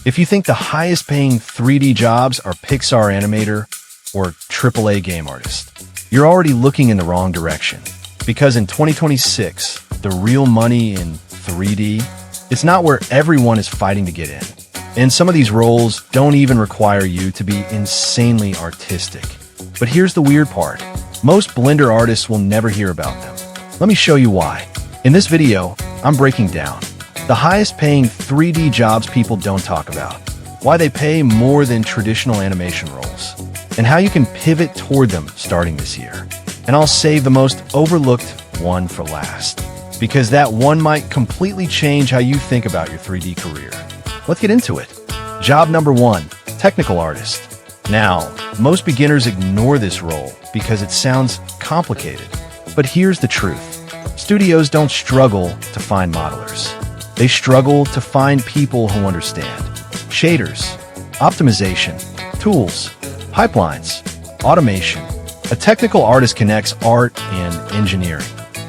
If you think the highest paying 3D jobs are Pixar animator or AAA game artist, you're already looking in the wrong direction. Because in 2026, the real money in 3D, it's not where everyone is fighting to get in. And some of these roles don't even require you to be insanely artistic. But here's the weird part. Most Blender artists will never hear about them. Let me show you why. In this video, I'm breaking down the highest paying 3D jobs people don't talk about, why they pay more than traditional animation roles, and how you can pivot toward them starting this year. And I'll save the most overlooked one for last, because that one might completely change how you think about your 3D career. Let's get into it. Job number 1, technical artist. Now, most beginners ignore this role because it sounds complicated. But here's the truth. Studios don't struggle to find modelers. They struggle to find people who understand shaders, optimization, tools, pipelines, automation. A technical artist connects art and engineering.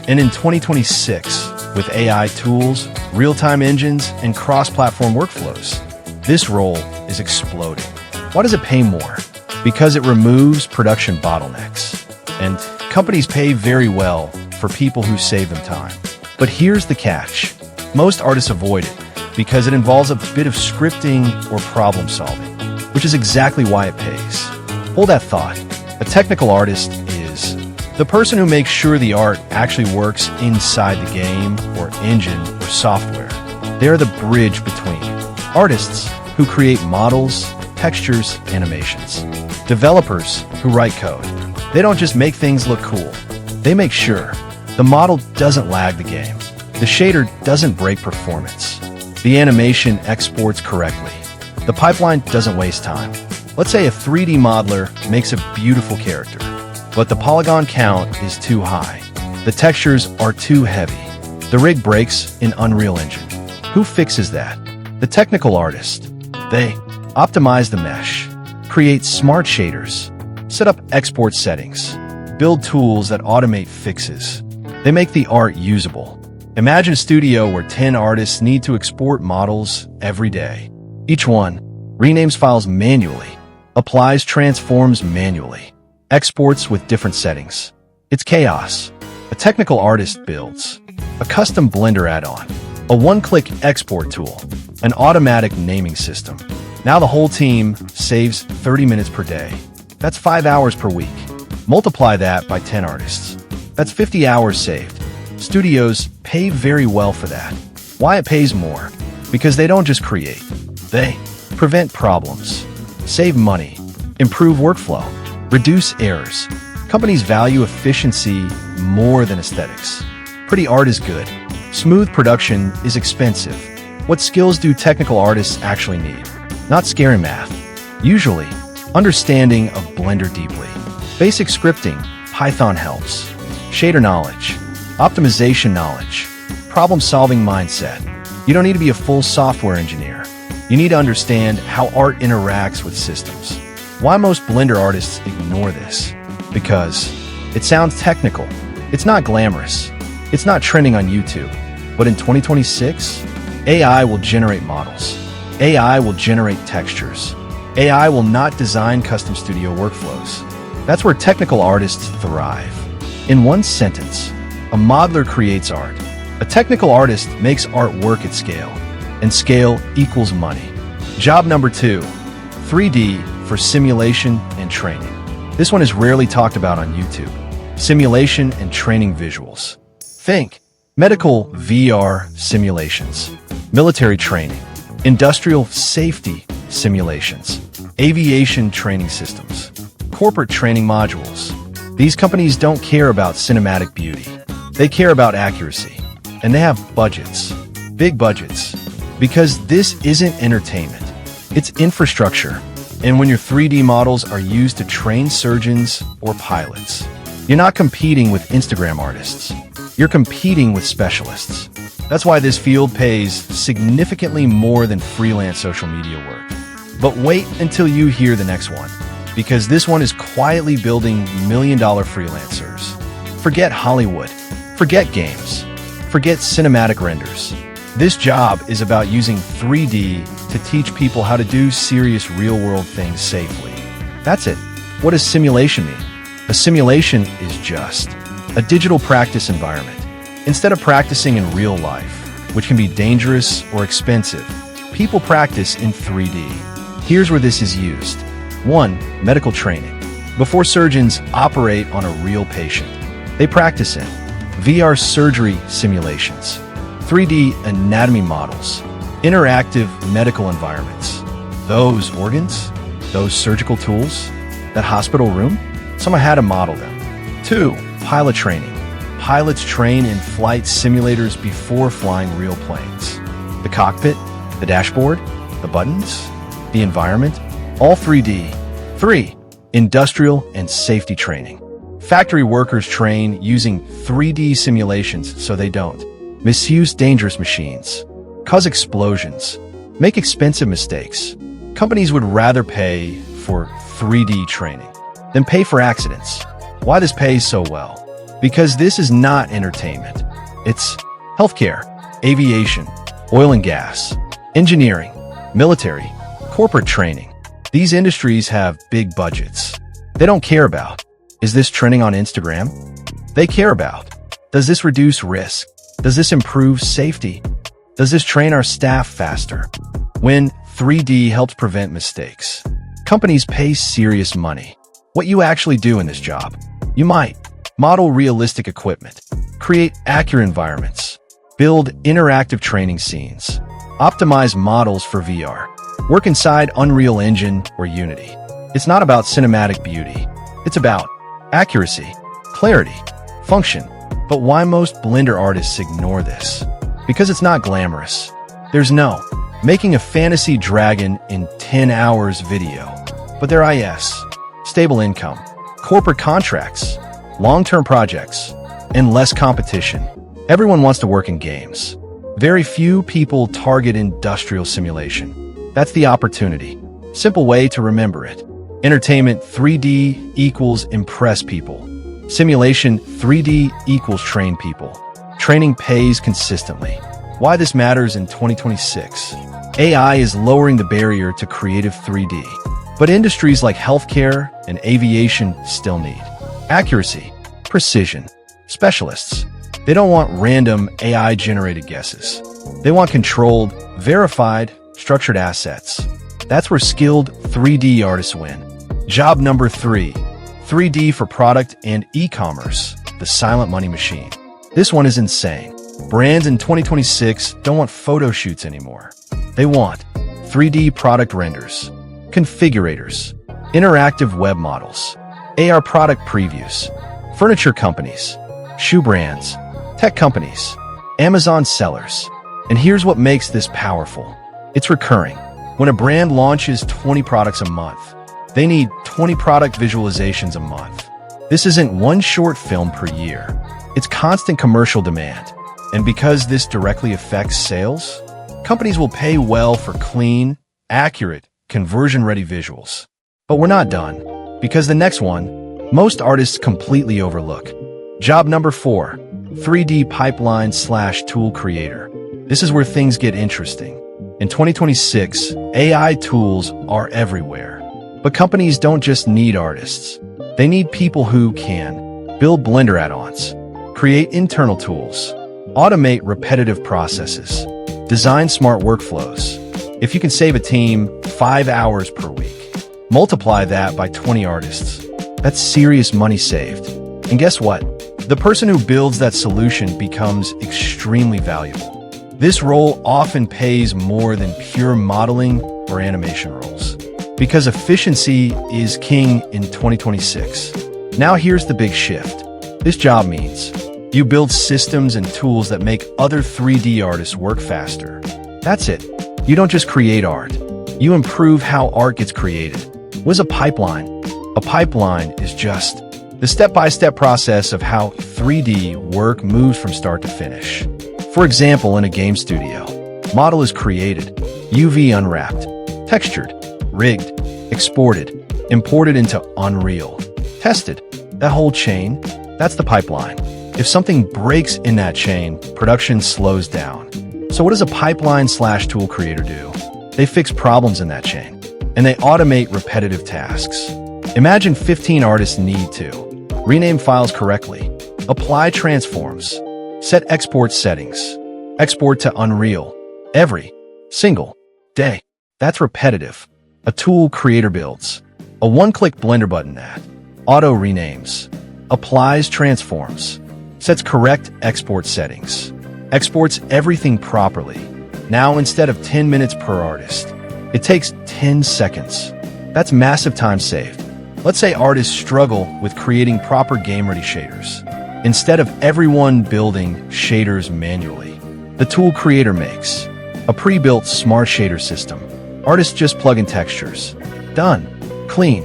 And in 2026, with AI tools, real-time engines, and cross-platform workflows, this role is exploding. Why does it pay more? Because it removes production bottlenecks. And companies pay very well for people who save them time. But here's the catch. Most artists avoid it because it involves a bit of scripting or problem solving, which is exactly why it pays. Hold that thought. A technical artist is the person who makes sure the art actually works inside the game or engine or software. They're the bridge between artists who create models, textures, animations. Developers who write code. They don't just make things look cool. They make sure the model doesn't lag the game. The shader doesn't break performance. The animation exports correctly. The pipeline doesn't waste time. Let's say a 3D modeler makes a beautiful character, but the polygon count is too high. The textures are too heavy. The rig breaks in Unreal Engine. Who fixes that? The technical artist. They optimize the mesh, create smart shaders, set up export settings, build tools that automate fixes. They make the art usable. Imagine a studio where 10 artists need to export models every day. Each one renames files manually, applies transforms manually, exports with different settings. It's chaos. A technical artist builds a custom Blender add-on, a one-click export tool, an automatic naming system. Now the whole team saves 30 minutes per day. That's 5 hours per week. Multiply that by 10 artists. That's 50 hours saved. Studios pay very well for that. Why it pays more? Because they don't just create. They prevent problems, save money, improve workflow, reduce errors. Companies value efficiency more than aesthetics. Pretty art is good. Smooth production is expensive. What skills do technical artists actually need? Not scary math. Usually, understanding of Blender deeply. Basic scripting, Python helps. Shader knowledge, optimization knowledge, problem-solving mindset. You don't need to be a full software engineer. You need to understand how art interacts with systems. Why most Blender artists ignore this? Because it sounds technical. It's not glamorous. It's not trending on YouTube. But in 2026, AI will generate models. AI will generate textures. AI will not design custom studio workflows. That's where technical artists thrive. In one sentence, a modeler creates art. A technical artist makes art work at scale, and scale equals money. Job number 2, 3D for simulation and training. This one is rarely talked about on YouTube. Simulation and training visuals. Think medical VR simulations, military training, industrial safety simulations, aviation training systems, corporate training modules. These companies don't care about cinematic beauty. They care about accuracy. And they have budgets, big budgets, because this isn't entertainment. It's infrastructure. And when your 3D models are used to train surgeons or pilots, you're not competing with Instagram artists. You're competing with specialists. That's why this field pays significantly more than freelance social media work. But wait until you hear the next one, because this one is quietly building million-dollar freelancers. Forget Hollywood. Forget games. Forget cinematic renders. This job is about using 3D to teach people how to do serious real-world things safely. That's it. What does simulation mean? A simulation is just a digital practice environment. Instead of practicing in real life, which can be dangerous or expensive, people practice in 3D. Here's where this is used. 1. Medical training. Before surgeons operate on a real patient, they practice in VR surgery simulations, 3D anatomy models, interactive medical environments. Those organs, those surgical tools, that hospital room, someone had to model them. 2. Pilot training. Pilots train in flight simulators before flying real planes. The cockpit, the dashboard, the buttons, the environment, all 3D. 3. Industrial and safety training. Factory workers train using 3D simulations so they don't misuse dangerous machines, cause explosions, make expensive mistakes. Companies would rather pay for 3D training than pay for accidents. Why this pays so well? Because this is not entertainment. It's healthcare, aviation, oil and gas, engineering, military, corporate training. These industries have big budgets. They don't care about, is this trending on Instagram? They care about, does this reduce risk? Does this improve safety? Does this train our staff faster? When 3D helps prevent mistakes, companies pay serious money. What you actually do in this job? You might model realistic equipment, create accurate environments, build interactive training scenes, optimize models for VR, work inside Unreal Engine or Unity. It's not about cinematic beauty. It's about accuracy, clarity, function. But why most Blender artists ignore this? Because it's not glamorous. There's no making a fantasy dragon in 10 hours video. But there is stable income, corporate contracts, long-term projects, and less competition. Everyone wants to work in games. Very few people target industrial simulation. That's the opportunity. Simple way to remember it. Entertainment 3D equals impress people. Simulation 3D equals train people. Training pays consistently. Why this matters in 2026. AI is lowering the barrier to creative 3D. But industries like healthcare and aviation still need accuracy, precision, specialists. They don't want random AI-generated guesses. They want controlled, verified, structured assets. That's where skilled 3D artists win. Job number 3. 3D for product and e-commerce, the silent money machine. This one is insane. Brands in 2026 don't want photo shoots anymore. They want 3D product renders, configurators, interactive web models, AR product previews, furniture companies, shoe brands, tech companies, Amazon sellers. And here's what makes this powerful. It's recurring. When a brand launches 20 products a month, they need 20 product visualizations a month. This isn't one short film per year. It's constant commercial demand. And because this directly affects sales, companies will pay well for clean, accurate, conversion-ready visuals. But we're not done, because the next one, most artists completely overlook. Job number 4, 3D pipeline/tool creator. This is where things get interesting. In 2026, AI tools are everywhere. But companies don't just need artists. They need people who can build Blender add-ons, create internal tools, automate repetitive processes, design smart workflows. If you can save a team 5 hours per week, multiply that by 20 artists. That's serious money saved. And guess what? The person who builds that solution becomes extremely valuable. This role often pays more than pure modeling or animation roles. Because efficiency is king in 2026. Now here's the big shift. This job means you build systems and tools that make other 3D artists work faster. That's it. You don't just create art. You improve how art gets created. What is a pipeline? A pipeline is just the step-by-step process of how 3D work moves from start to finish. For example, in a game studio, model is created, UV unwrapped, textured, rigged, exported, imported into Unreal, tested. That whole chain, that's the pipeline. If something breaks in that chain, production slows down. So what does a pipeline/tool creator do? They fix problems in that chain, and they automate repetitive tasks. Imagine 15 artists need to rename files correctly, apply transforms, set export settings, export to Unreal every single day. That's repetitive. A tool creator builds a one-click Blender button that auto renames, applies transforms, sets correct export settings, exports everything properly. Now, instead of 10 minutes per artist, it takes 10 seconds. That's massive time saved. Let's say artists struggle with creating proper game-ready shaders. Instead of everyone building shaders manually, the tool creator makes a pre-built smart shader system. Artists just plug in textures. Done. Clean.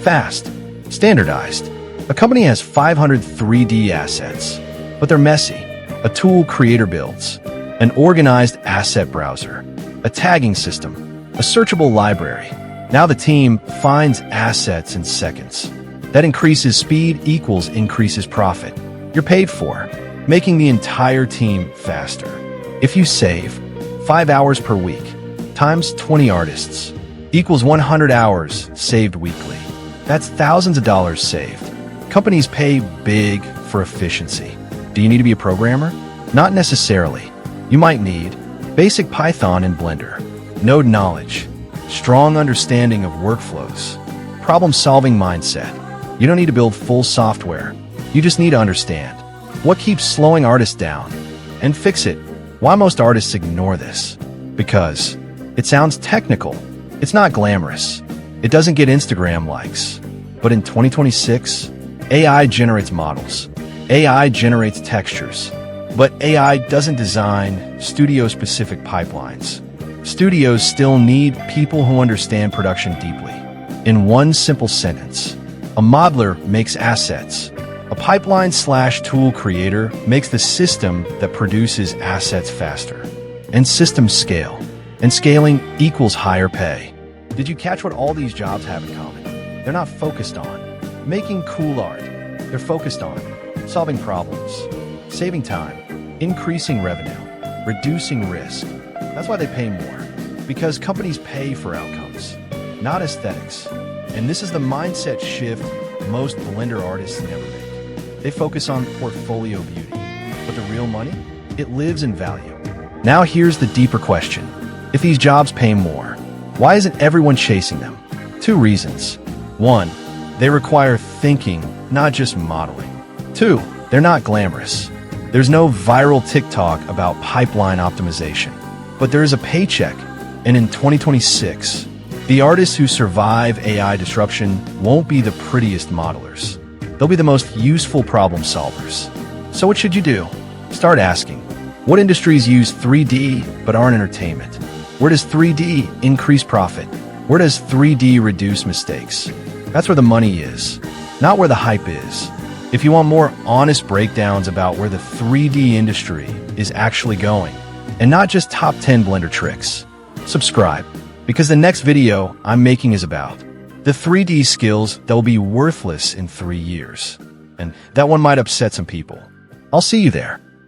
Fast. Standardized. A company has 500 3D assets, but they're messy. A tool creator builds an organized asset browser, a tagging system, a searchable library. Now the team finds assets in seconds. That increases speed equals increases profit. You're paid for making the entire team faster. If you save 5 hours per week times 20 artists equals 100 hours saved weekly. That's thousands of dollars saved. Companies pay big for efficiency. Do you need to be a programmer? Not necessarily. You might need basic Python and Blender, node knowledge, strong understanding of workflows, problem-solving mindset. You don't need to build full software. You just need to understand what keeps slowing artists down and fix it. Why most artists ignore this? Because it sounds technical. It's not glamorous. It doesn't get Instagram likes. But in 2026, AI generates models. AI generates textures. But AI doesn't design studio-specific pipelines. Studios still need people who understand production deeply. In one simple sentence, a modeler makes assets. A pipeline/tool creator makes the system that produces assets faster. And systems scale. And scaling equals higher pay. Did you catch what all these jobs have in common? They're not focused on making cool art. They're focused on solving problems, saving time, increasing revenue, reducing risk. That's why they pay more. Because companies pay for outcomes, not aesthetics. And this is the mindset shift most Blender artists never make. They focus on portfolio beauty. But the real money? It lives in value. Now here's the deeper question. If these jobs pay more, why isn't everyone chasing them? 2 reasons. 1, they require thinking, not just modeling. 2, they're not glamorous. There's no viral TikTok about pipeline optimization. But there is a paycheck. And in 2026, the artists who survive AI disruption won't be the prettiest modelers. They'll be the most useful problem solvers. So what should you do? Start asking, what industries use 3D but aren't entertainment? Where does 3D increase profit? Where does 3D reduce mistakes? That's where the money is, not where the hype is. If you want more honest breakdowns about where the 3D industry is actually going, and not just top 10 Blender tricks, subscribe, because the next video I'm making is about the 3D skills that will be worthless in 3 years. And that one might upset some people. I'll see you there.